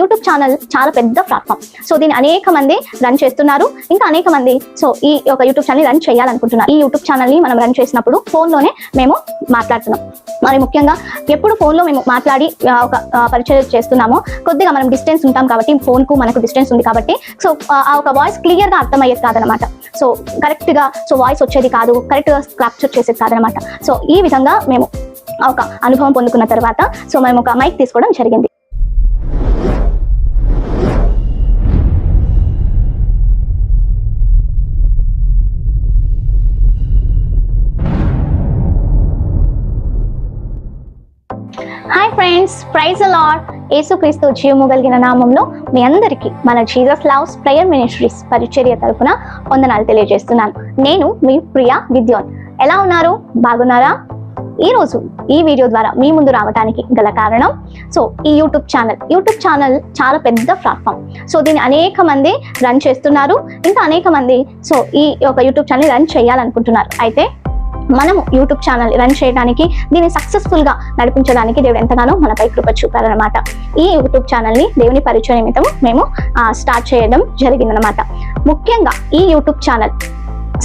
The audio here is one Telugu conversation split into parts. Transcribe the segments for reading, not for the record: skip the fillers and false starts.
యూట్యూబ్ ఛానల్ చాలా పెద్ద ప్లాట్ఫామ్. సో దీన్ని అనేక మంది రన్ చేస్తున్నారు, ఇంకా అనేక మంది సో ఈ ఒక యూట్యూబ్ ఛానల్ రన్ చేయాలనుకుంటున్నారు. ఈ యూట్యూబ్ ఛానల్ని మనం రన్ చేసినప్పుడు ఫోన్లోనే మేము మాట్లాడుతున్నాం. మరి ముఖ్యంగా ఎప్పుడు ఫోన్లో మేము మాట్లాడి ఒక పరిచయం చేస్తున్నామో కొద్దిగా మనం డిస్టెన్స్ ఉంటాం కాబట్టి, ఫోన్కు మనకు డిస్టెన్స్ ఉంది కాబట్టి సో ఆ ఒక వాయిస్ క్లియర్గా అర్థమయ్యేది కాదనమాట. సో కరెక్ట్గా సో వాయిస్ వచ్చేది కాదు, కరెక్ట్గా క్యాప్చర్ చేసేది కాదనమాట. సో ఈ విధంగా మేము ఒక అనుభవం పొందుకున్న తర్వాత సో మేము ఒక మైక్ తీసుకోవడం జరిగింది. Hi friends, praise the lord. Yesu Kristu జీవము కలిగిన నామంలో మీ అందరికీ మన జీసస్ లవ్స్ ప్రేయర్ మినిస్ట్రీస్ పరిచర్య తరపున వందనాలు తెలియజేస్తున్నాను. నేను మీ ప్రియా విద్యోన్. ఎలా ఉన్నారు? బాగున్నారా? ఈరోజు ఈ వీడియో ద్వారా మీ ముందు రావడానికి గల కారణం సో ఈ యూట్యూబ్ ఛానల్ చాలా పెద్ద ప్లాట్ఫామ్. సో దీన్ని అనేక మంది రన్ చేస్తున్నారు, ఇంకా అనేక మంది సో ఈ ఒక యూట్యూబ్ ఛానల్ రన్ చేయాలనుకుంటున్నారు. అయితే మనము యూట్యూబ్ ఛానల్ రన్ చేయడానికి, దీన్ని సక్సెస్ఫుల్గా నడిపించడానికి దేవుడు ఎంతగానో మనపై కృప చూపారనమాట. ఈ యూట్యూబ్ ఛానల్ని దేవుని పరిచయ నిమిత్తం మేము స్టార్ట్ చేయడం జరిగిందనమాట. ముఖ్యంగా ఈ యూట్యూబ్ ఛానల్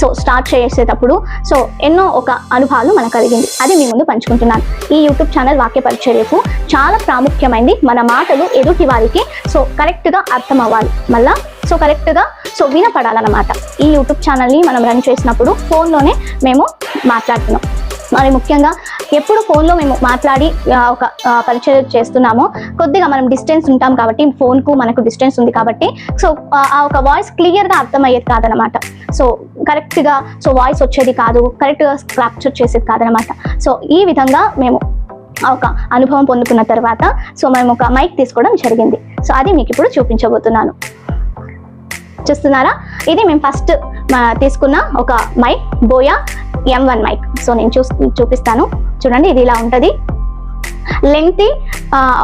సో స్టార్ట్ చేసేటప్పుడు సో ఎన్నో ఒక అనుభవాలు మనకు కలిగింది, అది మీ ముందు పంచుకుంటున్నాను. ఈ యూట్యూబ్ ఛానల్ వాక్య పరిచర్యకు చాలా ప్రాముఖ్యమైనది. మన మాటలు ఎదుటి వారికి సో కరెక్ట్గా అర్థం అవ్వాలి, మళ్ళా సో కరెక్ట్గా సో వినపడాలన్నమాట. ఈ యూట్యూబ్ ఛానల్ని మనం రన్ చేసినప్పుడు ఫోన్లోనే మేము మాట్లాడుతున్నాం. మరి ముఖ్యంగా ఎప్పుడు ఫోన్లో మేము మాట్లాడి ఒక పరిచయం చేస్తున్నామో కొద్దిగా మనం డిస్టెన్స్ ఉంటాం కాబట్టి, ఫోన్కు మనకు డిస్టెన్స్ ఉంది కాబట్టి సో ఆ ఒక వాయిస్ క్లియర్గా అర్థమయ్యేది కాదనమాట. సో కరెక్ట్గా సో వాయిస్ వచ్చేది కాదు, కరెక్ట్గా క్యాప్చర్ చేసేది కాదనమాట. సో ఈ విధంగా మేము ఒక అనుభవం పొందుకున్న తర్వాత సో మేము ఒక మైక్ తీసుకోవడం జరిగింది. సో అది మీకు ఇప్పుడు చూపించబోతున్నాను. చూస్తున్నారా? ఇది మేము ఫస్ట్ తీసుకున్న ఒక mic, buoy M1 mic. So నేను చూపిస్తాను. చూడండి, ఇది ఇలా ఉంటుంది. లెంగ్తీ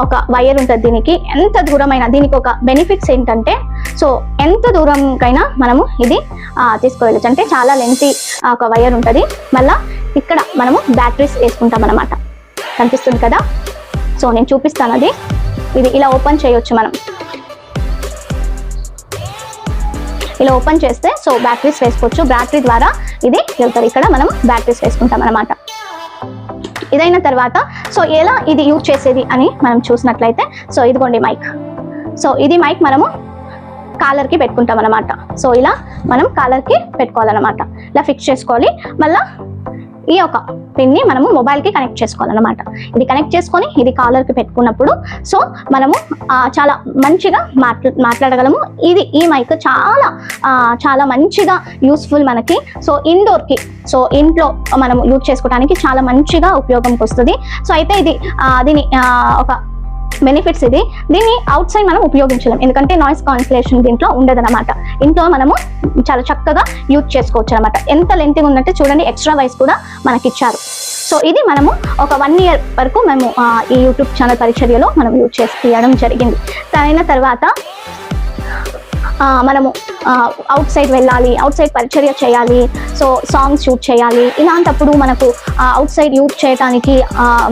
ఒక వైర్ ఉంటుంది దీనికి. ఎంత దూరమైనా దీనికి ఒక బెనిఫిట్స్ ఏంటంటే సో ఎంత దూరంకైనా మనము ఇది తీసుకోవచ్చు. అంటే చాలా లెంగ్తీ ఒక వైర్ ఉంటుంది. మళ్ళీ ఇక్కడ మనము బ్యాటరీస్ వేసుకుంటాం అన్నమాట. కనిపిస్తుంది కదా? సో నేను చూపిస్తాను. అది ఇది ఇలా ఓపెన్ చేయొచ్చు. మనం ఇలా ఓపెన్ చేస్తే సో బ్యాటరీస్ వేసుకోవచ్చు. బ్యాటరీ ద్వారా ఇది వెళ్తారు. ఇక్కడ మనం బ్యాటరీస్ వేసుకుంటాం అన్నమాట. ఇదైన తర్వాత సో ఎలా ఇది యూజ్ చేసేది అని మనం చూసినట్లయితే సో ఇదిగోండి మైక్. సో ఇది మైక్ మనము కాలర్కి పెట్టుకుంటాం అన్నమాట. సో ఇలా మనం కాలర్కి పెట్టుకోవాలన్నమాట. ఇలా ఫిక్స్ చేసుకోవాలి. మళ్ళీ ఈ యొక్క పిన్ని మనము మొబైల్కి కనెక్ట్ చేసుకోవాలన్నమాట. ఇది కనెక్ట్ చేసుకొని ఇది కాలర్కి పెట్టుకున్నప్పుడు సో మనము చాలా మంచిగా మాట్లాడగలము. ఈ మైక్ చాలా మంచిగా యూస్ఫుల్ మనకి. సో ఇండోర్కి సో ఇంట్లో మనం యూజ్ చేసుకోవడానికి చాలా మంచిగా ఉపయోగంకి వస్తుంది. సో అయితే ఇది దీని ఒక బెనిఫిట్స్ ఇది. దీన్ని అవుట్ సైడ్ మనం ఉపయోగించలేం, ఎందుకంటే నాయిస్ కాన్సలేషన్ దీంట్లో ఉండదన్నమాట. ఇంట్లో మనము చాలా చక్కగా యూజ్ చేసుకోవచ్చు అనమాట. ఎంత లెంత్ ఉందంటే చూడండి, ఎక్స్ట్రా వైస్ కూడా మనకి ఇచ్చారు. సో ఇది మనము ఒక 1 year వరకు మేము ఈ యూట్యూబ్ ఛానల్ పరిచర్యలో మనం యూజ్ చేసి తీయడం జరిగింది. అయిన తర్వాత మనము అవుట్ సైడ్ వెళ్ళాలి, అవుట్ సైడ్ పరిచర్య చేయాలి, సో సాంగ్స్ షూట్ చేయాలి. ఇలాంటప్పుడు మనకు అవుట్ సైడ్ యూజ్ చేయడానికి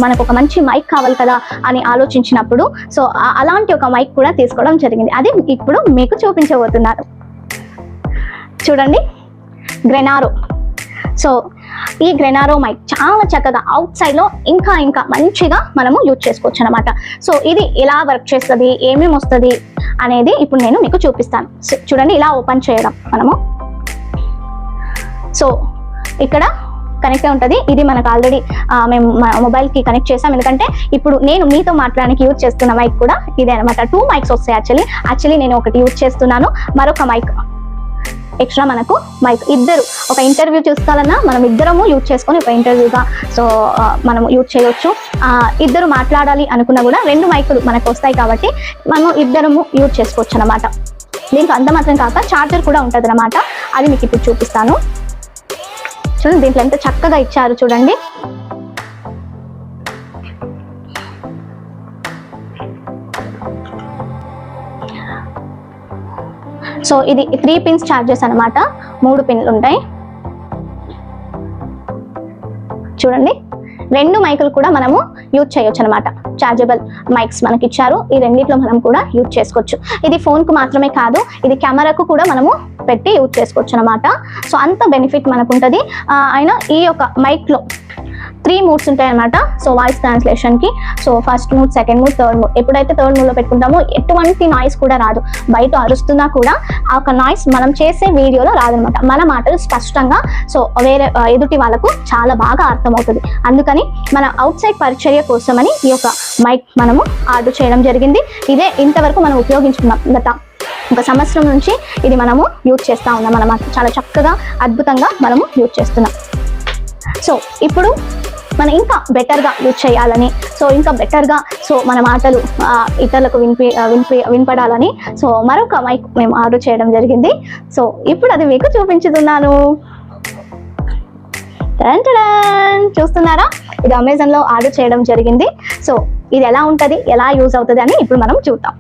మనకు ఒక మంచి మైక్ కావాలి కదా అని ఆలోచించినప్పుడు సో అలాంటి ఒక మైక్ కూడా తీసుకోవడం జరిగింది. అది ఇప్పుడు మీకు చూపించబోతున్నారు. చూడండి, గ్రెనారో. సో ఈ గ్రెనారో మైక్ చాలా చక్కగా అవుట్ సైడ్లో ఇంకా మంచిగా మనము యూజ్ చేసుకోవచ్చు అనమాట. సో ఇది ఎలా వర్క్ చేస్తుంది, ఏమేమి వస్తుంది అనేది ఇప్పుడు నేను మీకు చూపిస్తాను. చూడండి, ఇలా ఓపెన్ చేయడం మనము. సో ఇక్కడ కనెక్ట్ ఉంటుంది. ఇది మనకు ఆల్రెడీ మేము మొబైల్కి కనెక్ట్ చేసాం, ఎందుకంటే ఇప్పుడు నేను మీతో మాట్లాడడానికి యూజ్ చేస్తున్న మైక్ కూడా ఇదే అనమాట. 2 మైక్స్ వస్తాయి. యాక్చువల్లీ నేను ఒకటి యూజ్ చేస్తున్నాను, మరొక మైక్ ఎక్స్ట్రా మనకు మైక్. ఇద్దరు ఒక ఇంటర్వ్యూ చూసుకోవాలన్నా మనం ఇద్దరము యూజ్ చేసుకొని ఒక ఇంటర్వ్యూగా సో మనం యూజ్ చేయొచ్చు. ఇద్దరు మాట్లాడాలి అనుకున్నా కూడా 2 మైకులు మనకు వస్తాయి కాబట్టి మనం ఇద్దరము యూజ్ చేసుకోవచ్చు అనమాట. దీంట్లో అంత మాత్రం కాక ఛార్జర్ కూడా ఉంటుంది అనమాట. అది మీకు ఇప్పుడు చూపిస్తాను. చూడండి, దీంట్లో ఎంత చక్కగా ఇచ్చారు చూడండి. సో ఇది 3 pins ఛార్జెస్ అనమాట. 3 పిన్లు ఉంటాయి. చూడండి, రెండు మైకులు కూడా మనము యూజ్ చేయొచ్చు అనమాట. చార్జబుల్ మైక్స్ మనకి ఇచ్చారు, ఈ రెండిట్లో మనం కూడా యూజ్ చేసుకోవచ్చు. ఇది ఫోన్కు మాత్రమే కాదు, ఇది కెమెరాకు కూడా మనము పెట్టి యూజ్ చేసుకోవచ్చు అనమాట. సో అంత బెనిఫిట్ మనకు ఉంటుంది. అయినా ఈ యొక్క మైక్లో 3 మూడ్స్ ఉంటాయి అనమాట. సో వాయిస్ ట్రాన్స్లేషన్కి. So first mood, second mood, third mood. ఎప్పుడైతే థర్డ్ మూడ్లో పెట్టుకుంటామో ఎటువంటి నాయిస్ కూడా రాదు. బయట అరుస్తున్నా కూడా ఆ ఒక నాయిస్ మనం చేసే వీడియోలో రాదనమాట. మన మాటలు స్పష్టంగా సో వేరే ఎదుటి వాళ్ళకు చాలా బాగా అర్థమవుతుంది. అందుకని మన అవుట్ సైడ్ పరిచర్య కోసమని ఈ యొక్క మైక్ మనము ఆర్డర్ చేయడం జరిగింది. ఇదే ఇంతవరకు మనం ఉపయోగించుకున్నాం. గత 1 సంవత్సరం నుంచి ఇది మనము యూజ్ చేస్తూ ఉన్నాం అన్నమాట. చాలా చక్కగా అద్భుతంగా మనము యూజ్ చేస్తున్నాం. సో ఇప్పుడు మనం ఇంకా బెటర్గా యూజ్ చేయాలని, సో ఇంకా బెటర్గా సో మన మాటలు ఇతరులకు వినపడాలని సో మరొక మైక్ మేము ఆర్డర్ చేయడం జరిగింది. సో ఇప్పుడు అది మీకు చూపించుతున్నాను. చూస్తున్నారా, ఇది అమెజాన్లో ఆర్డర్ చేయడం జరిగింది. సో ఇది ఎలా ఉంటుంది, ఎలా యూజ్ అవుతుంది అని ఇప్పుడు మనం చూద్దాం.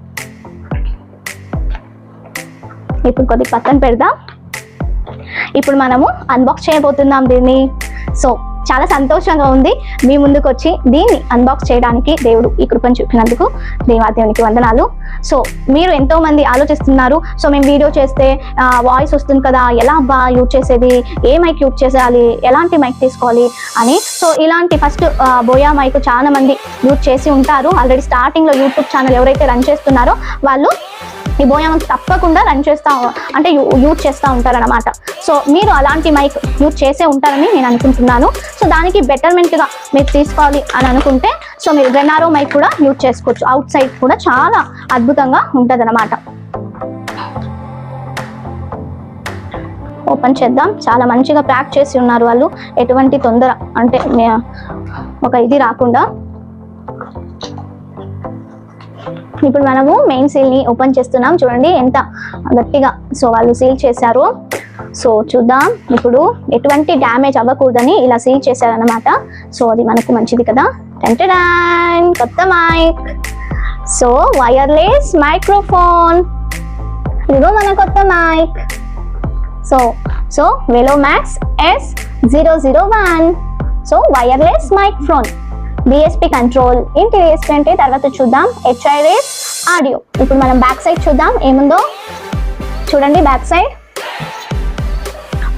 ఇప్పుడు కొద్దిగా పక్కన పెడదాం. ఇప్పుడు మనము అన్బాక్స్ చేయబోతున్నాం దీన్ని. సో చాలా సంతోషంగా ఉంది మీ ముందుకు వచ్చి దీన్ని అన్బాక్స్ చేయడానికి. దేవుడు ఈ కృపను చూపినందుకు దేవాదేవునికి వందనాలు. సో మీరు ఎంతో మంది ఆలోచిస్తున్నారు, సో మేము వీడియో చేస్తే వాయిస్ వస్తుంది కదా, ఎలా యూజ్ చేసేది, ఏ మైక్ యూజ్ చేసేయాలి, ఎలాంటి మైక్ తీసుకోవాలి అని. సో ఇలాంటి ఫస్ట్ బోయా మైక్ చాలా మంది యూజ్ చేసి ఉంటారు. ఆల్రెడీ స్టార్టింగ్లో యూట్యూబ్ ఛానల్ ఎవరైతే రన్ చేస్తున్నారో వాళ్ళు ఈ బోయా మైక్ తప్పకుండా రన్ చేస్తూ అంటే యూజ్ చేస్తూ ఉంటారనమాట. సో మీరు అలాంటి మైక్ యూజ్ చేసే ఉంటారని నేను అనుకుంటున్నాను. సో దానికి బెటర్మెంట్గా మీరు తీసుకోవాలి అని అనుకుంటే సో మీరు గెనారో మైక్ కూడా యూజ్ చేసుకోవచ్చు. అవుట్ సైడ్ కూడా చాలా అద్భుతంగా ఉంటుంది అనమాట. ఓపెన్ చేద్దాం. చాలా మంచిగా ప్యాక్ చేసి ఉన్నారు వాళ్ళు, ఎటువంటి తొందర అంటే ఒక ఇది రాకుండా. ఇప్పుడు మనము మెయిన్ సీల్ని ఓపెన్ చేస్తున్నాం. చూడండి ఎంత గట్టిగా సో వాళ్ళు సీల్ చేశారు. సో చూద్దాం. ఇప్పుడు ఎటువంటి డ్యామేజ్ అవ్వకూడదని ఇలా సీల్ చేశారనమాట. సో అది మనకు మంచిది కదా. కొత్త మైక్, సో వైర్లెస్ మైక్రోఫోన్, ఇదిగో మన కొత్త mic. So Velomax S001. So wireless microphone, DSP control, interior అంటే తర్వాత చూద్దాం. HiRes audio. ఇప్పుడు మనం బ్యాక్ సైడ్ చూద్దాం ఏముందో. చూడండి బ్యాక్ సైడ్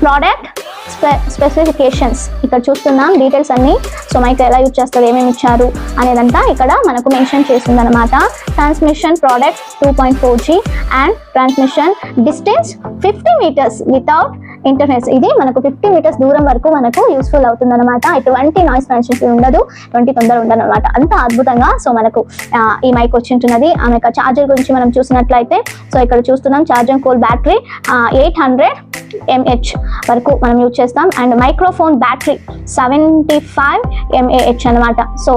ప్రోడక్ట్ స్పెసిఫికేషన్స్ ఇక్కడ చూస్తున్నాం డీటెయిల్స్ అన్ని. సో మైక్ ఎలా యూజ్ చేస్తారు, ఏమేమి ఇచ్చారు అనేదంతా ఇక్కడ మనకు మెన్షన్ చేస్తుంది అనమాట. Transmission product 2.4G and transmission distance 50 meters without interface. ఇది మనకు 50 మీటర్స్ దూరం వరకు మనకు యూస్ఫుల్ అవుతుంది అనమాట. ఎటువంటి నాయిస్ ట్రాన్స్మిషన్ ఉండదు, ఎటువంటి తొందర ఉండదు అనమాట. అంత అద్భుతంగా సో మనకు ఈ మైక్ వచ్చి ఉంటున్నది. ఆమె చార్జర్ గురించి మనం చూసినట్లయితే సో ఇక్కడ చూస్తున్నాం ఛార్జింగ్ కోల్ బ్యాటరీ 800 mAh వరకు మనం యూజ్ చేస్తాం. అండ్ మైక్రోఫోన్ బ్యాటరీ 75 mAh అనమాట. సో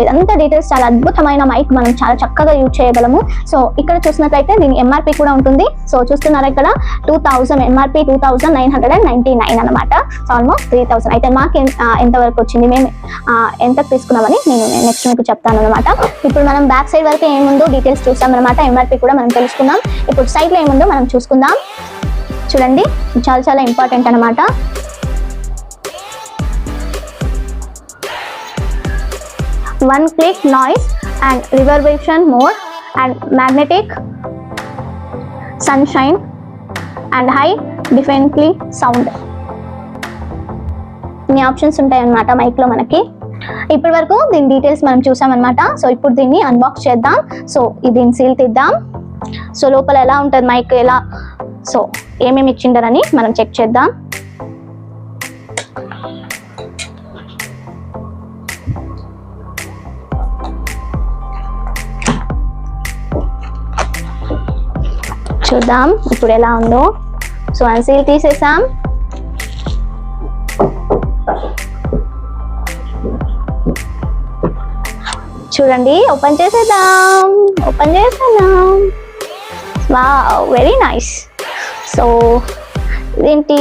ఇదంతా డీటెయిల్స్. చాలా అద్భుతమైన మైక్, మనం చాలా చక్కగా యూజ్ చేయగలము. సో ఇక్కడ చూసినట్లయితే దీని MRP కూడా ఉంటుంది. సో చూస్తున్నారా ఇక్కడ 2000 MRP 2999 అనమాట. So almost 3000. అయితే మాకు ఎంతవరకు వచ్చింది, మేము ఎంతకు తీసుకున్నామని నేను నెక్స్ట్ మీకు చెప్తాను అనమాట. ఇప్పుడు మనం బ్యాక్ సైడ్ వరకు ఏముందో డీటెయిల్స్ చూసాం అనమాట. MRP కూడా మనం తెలుసుకుందాం. ఇప్పుడు సైడ్లో ఏముందో మనం చూసుకుందాం. చూడండి చాలా చాలా ఇంపార్టెంట్ అనమాట. One click noise and reverberation mode and magnetic sunshine and high definitely sound. ఇన్ని ఆప్షన్స్ ఉంటాయి అన్నమాట మైక్లో మనకి. ఇప్పటి వరకు దీని డీటెయిల్స్ మనం చూసామన్నమాట. సో ఇప్పుడు దీన్ని అన్బాక్స్ చేద్దాం. సో దీన్ని సీల్ తీద్దాం. సో లోపల ఎలా ఉంటుంది మైక్, ఎలా సో ఏమేమి ఇచ్చిండారని మనం చెక్ చేద్దాం. చూద్దాం ఇప్పుడు ఎలా ఉందో. సో అన్సీల్ తీసేసాం. చూడండి ఓపెన్ చేసేద్దాం. Wow, very nice. సో ఇదేంటి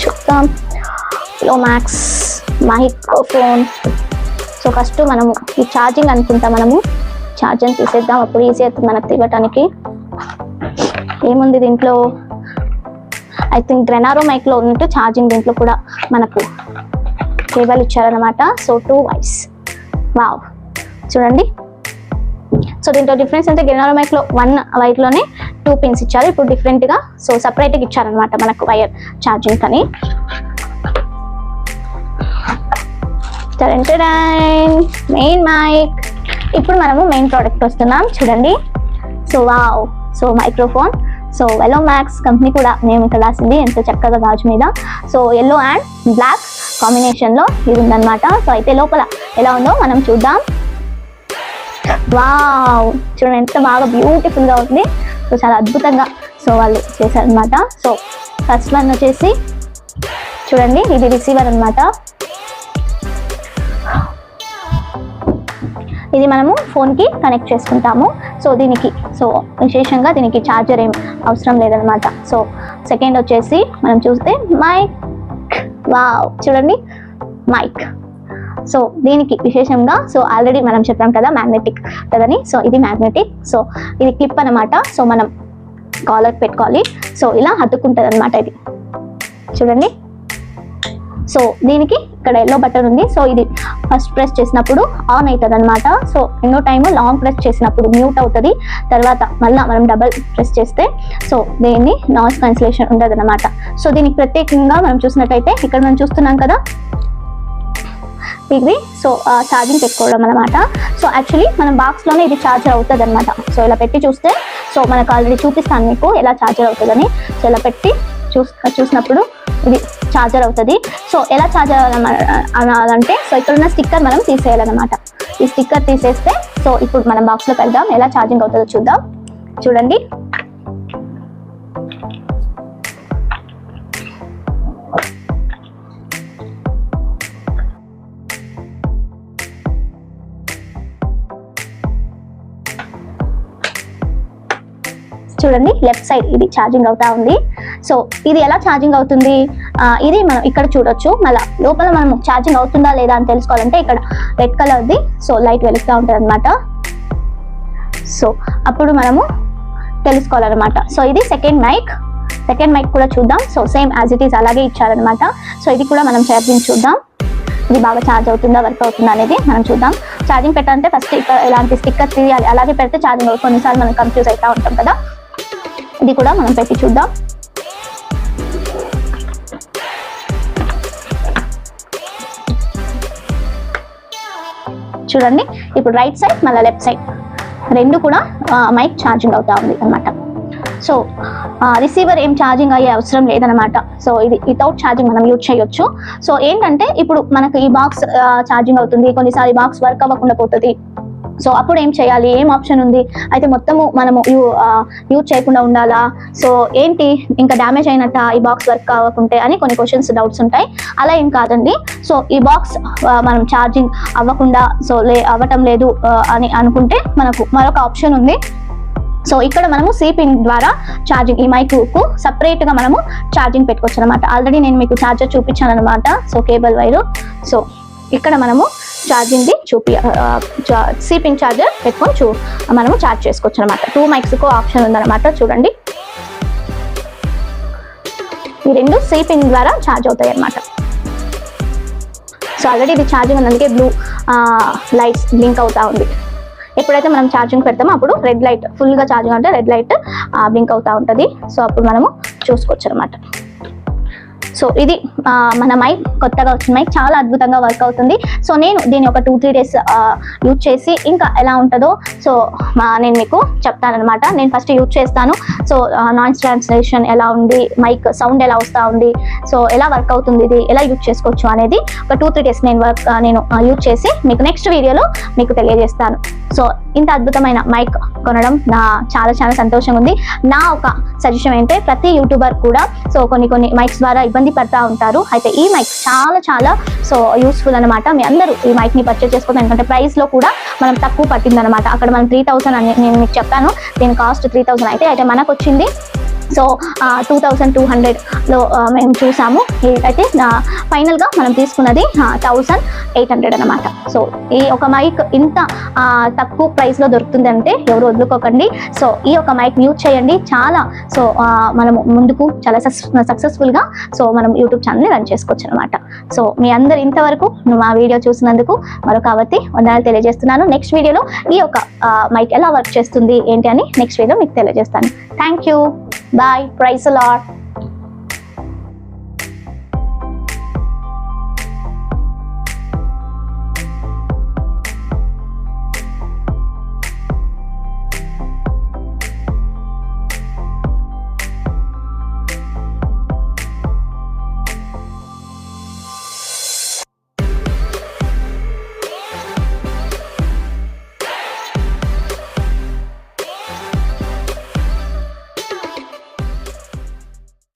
చూద్దాం. వెలోమాక్స్ మైక్రోఫోన్. సో ఫస్ట్ మనము ఈ ఛార్జింగ్ అనుకుంటా, మనము ఛార్జింగ్ తీసేద్దాం. అప్పుడు ఈజీ అవుతుంది మనకు తీయటానికి. ఏముంది దీంట్లో, ఐ థింక్ గ్రెనారో మైక్లో ఉన్నట్టు ఛార్జింగ్ దీంట్లో కూడా మనకు కేబుల్ ఇచ్చారనమాట. So 2 wires. వావ్, చూడండి. సో దీంట్లో డిఫరెన్స్ అంటే గ్రెనారో మైక్లో 1 వైర్లోనే 2 పిన్స్ ఇచ్చారు. ఇప్పుడు డిఫరెంట్గా సో సపరేట్గా ఇచ్చారనమాట మనకు వైర్ ఛార్జింగ్ అని. Main mic. ఇప్పుడు మనము మెయిన్ ప్రోడక్ట్ వస్తున్నాం, చూడండి. So wow, so microphone. So Velo Max company కూడా మేము ఇక్కడ రాసింది ఎంతో చక్కగా గాజు మీద. సో ఎల్లో అండ్ బ్లాక్ కాంబినేషన్లో ఇది ఉందన్నమాట. సో అయితే లోపల ఎలా ఉందో మనం చూద్దాం. వావ్, చూడండి ఎంత బాగా బ్యూటిఫుల్గా ఉంది. సో చాలా అద్భుతంగా సో వాళ్ళు చేశారనమాట. సో ఫస్ట్ వన్ వచ్చేసి చూడండి, ఇది రిసీవర్ అనమాట. ఇది మనము ఫోన్కి కనెక్ట్ చేసుకుంటాము. సో దీనికి సో విశేషంగా దీనికి ఛార్జర్ ఏం అవసరం లేదనమాట. సో సెకండ్ వచ్చేసి మనం చూస్తే మైక్. వావ్, చూడండి మైక్. సో దీనికి విశేషంగా సో ఆల్రెడీ మనం చెప్పాం కదా మ్యాగ్నెటిక్ కదని. సో ఇది మ్యాగ్నెటిక్. సో ఇది క్లిప్ అనమాట. సో మనం కాలర్ పెట్టుకోవాలి. సో ఇలా అతుక్కుంటుంది అనమాట ఇది, చూడండి. సో దీనికి ఇక్కడ ఎల్లో బటన్ ఉంది. సో ఇది ఫస్ట్ ప్రెస్ చేసినప్పుడు ఆన్ అవుతుంది అనమాట. సో ఎన్నో టైమ్ లాంగ్ ప్రెస్ చేసినప్పుడు మ్యూట్ అవుతుంది. తర్వాత మళ్ళీ మనం డబల్ ప్రెస్ చేస్తే సో దీన్ని నాయిస్ క్యాన్సిలేషన్ ఉండదు అనమాట. సో దీనికి ప్రత్యేకంగా మనం చూసినట్టయితే ఇక్కడ మనం చూస్తున్నాం కదా ఇది. సో ఛార్జింగ్ పెట్టుకోవడం అనమాట. సో యాక్చువల్లీ మనం బాక్స్లోనే ఇది ఛార్జర్ అవుతుంది అనమాట. సో ఇలా పెట్టి చూస్తే సో మనకు ఆల్రెడీ చూపిస్తాను మీకు ఎలా ఛార్జర్ అవుతుందని. సో ఇలా పెట్టి చూసినప్పుడు ఇది ఛార్జర్ అవుతుంది. సో ఎలా ఛార్జర్ అనాలంటే సో ఇక్కడ ఉన్న స్టిక్కర్ మనం తీసేయాలన్నమాట. ఈ స్టిక్కర్ తీసేస్తే సో ఇప్పుడు మనం బాక్స్లో పెడదాం, ఎలా ఛార్జింగ్ అవుతుందో చూద్దాం. చూడండి, చూడండి లెఫ్ట్ సైడ్ ఇది ఛార్జింగ్ అవుతా ఉంది. సో ఇది ఎలా ఛార్జింగ్ అవుతుంది, ఇది మనం ఇక్కడ చూడొచ్చు. మళ్ళీ లోపల మనం ఛార్జింగ్ అవుతుందా లేదా అని తెలుసుకోవాలంటే ఇక్కడ రెడ్ కలర్ది సో లైట్ వెలుగుతూ ఉంటుంది అనమాట. సో అప్పుడు మనము తెలుసుకోవాలన్నమాట. సో ఇది సెకండ్ మైక్ కూడా చూద్దాం. So same as it is అలాగే ఇచ్చారనమాట. సో ఇది కూడా మనం ఛార్జింగ్ చూద్దాం. ఇది బాగా ఛార్జ్ అవుతుందా వర్క్ అవుతుందా అనేది మనం చూద్దాం. ఛార్జింగ్ పెట్టాలంటే ఫస్ట్ ఇలాంటి స్టిక్కర్ తీయాలి, అలాగే పెడితే ఛార్జింగ్ అవుతుంది. కొన్నిసార్లు మనం కన్ఫ్యూజ్ అవుతూ ఉంటాం కదా. ఇది కూడా మనం పెట్టి చూద్దాం. చూడండి, ఇప్పుడు రైట్ సైడ్ మళ్ళీ లెఫ్ట్ సైడ్ రెండు కూడా మైక్ ఛార్జింగ్ అవుతా ఉంది అనమాట. సో రిసీవర్ ఏం ఛార్జింగ్ అయ్యే అవసరం లేదనమాట. సో ఇది వితౌట్ ఛార్జింగ్ మనం యూజ్ చేయొచ్చు. సో ఏంటంటే ఇప్పుడు మనకు ఈ బాక్స్ ఛార్జింగ్ అవుతుంది, కొన్నిసార్లు బాక్స్ వర్క్ అవ్వకుండా పోతుంది. సో అప్పుడు ఏం చేయాలి, ఏం ఆప్షన్ ఉంది, అయితే మొత్తము మనము యూజ్ చేయకుండా ఉండాలా, సో ఏంటి ఇంకా డ్యామేజ్ అయినట్ట ఈ బాక్స్ వర్క్ అవ్వకుంటే అని కొన్ని క్వశ్చన్స్ డౌట్స్ ఉంటాయి. అలా ఏం కాదండి. సో ఈ బాక్స్ మనం ఛార్జింగ్ అవ్వకుండా సో అవ్వటం లేదు అని అనుకుంటే మనకు మరొక ఆప్షన్ ఉంది. సో ఇక్కడ మనము సి పిన్ ద్వారా ఛార్జింగ్ ఈ మైక్కు సపరేట్గా మనము ఛార్జింగ్ పెట్టుకోవచ్చు అనమాట. ఆల్రెడీ నేను మీకు ఛార్జర్ చూపించాను అనమాట. So cable wire. సో ఇక్కడ మనము ఛార్జింగ్ది సి పిన్ ఛార్జర్ పెట్టుకొని మనము ఛార్జ్ చేసుకోవచ్చు అనమాట. 2 మైక్స్కు ఆప్షన్ ఉందన్నమాట. చూడండి, ఈ రెండు సి పిన్ ద్వారా ఛార్జ్ అవుతాయి అన్నమాట. సో ఆల్రెడీ ఇది ఛార్జింగ్ ఉన్నందుకే బ్లూ లైట్స్ బ్లింక్ అవుతా ఉంది. ఎప్పుడైతే మనం ఛార్జింగ్ పెడతామో అప్పుడు రెడ్ లైట్, ఫుల్గా ఛార్జింగ్ అంటే రెడ్ లైట్ బ్లింక్ అవుతూ ఉంటుంది. సో అప్పుడు మనము చూసుకోవచ్చు అనమాట. సో ఇది మన మైక్, కొత్తగా వచ్చిన మైక్ చాలా అద్భుతంగా వర్క్ అవుతుంది. సో నేను దీన్ని ఒక 2-3 డేస్ యూజ్ చేసి ఇంకా ఎలా ఉంటుందో సో నేను మీకు చెప్తానమాట. నేను ఫస్ట్ యూజ్ చేస్తాను. సో నాయిస్ ట్రాన్స్లేషన్ ఎలా ఉంది, మైక్ సౌండ్ ఎలా వస్తూ ఉంది, సో ఎలా వర్క్ అవుతుంది, ఇది ఎలా యూజ్ చేసుకోవచ్చు అనేది ఒక 2-3 డేస్ నేను యూజ్ చేసి మీకు నెక్స్ట్ వీడియోలో మీకు తెలియజేస్తాను. సో ఇంత అద్భుతమైన మైక్ కొనడం నా చాలా సంతోషంగా ఉంది. నా ఒక సజెషన్ ఏంటంటే ప్రతి యూట్యూబర్ కూడా సో కొన్ని మైక్స్ ద్వారా ఇబ్బంది పడతా ఉంటారు. అయితే ఈ మైక్ చాలా సో యూస్ఫుల్ అనమాట. మీ అందరూ ఈ మైక్ ని పర్చేస్ చేసుకోవాలి. ఎందుకంటే ప్రైస్ లో కూడా మనం తక్కువ పట్టింది అనమాట. అక్కడ మనం 3000 అని నేను మీకు చెప్పాను, దీని కాస్ట్ 3000 అయితే మనకు వచ్చింది సో 2200లో మేము చూసాము. అయితే ఫైనల్గా మనం తీసుకున్నది 1800 అనమాట. సో ఈ ఒక మైక్ ఇంత తక్కువ ప్రైస్లో దొరుకుతుంది అంటే ఎవరు వదులుకోకండి. సో ఈ ఒక మైక్ యూజ్ చేయండి చాలా. సో మనము ముందుకు చాలా సక్సెస్ఫుల్గా సో మనం యూట్యూబ్ ఛానల్ని రన్ చేసుకోవచ్చు అనమాట. సో మీ అందరు ఇంతవరకు మా వీడియో చూసినందుకు మరొకవతి వందనాలు తెలియజేస్తున్నాను. నెక్స్ట్ వీడియోలో ఈ యొక్క మైక్ ఎలా వర్క్ చేస్తుంది ఏంటి అని నెక్స్ట్ వీడియో మీకు తెలియజేస్తాను. Thank you. Bye. Praise the Lord.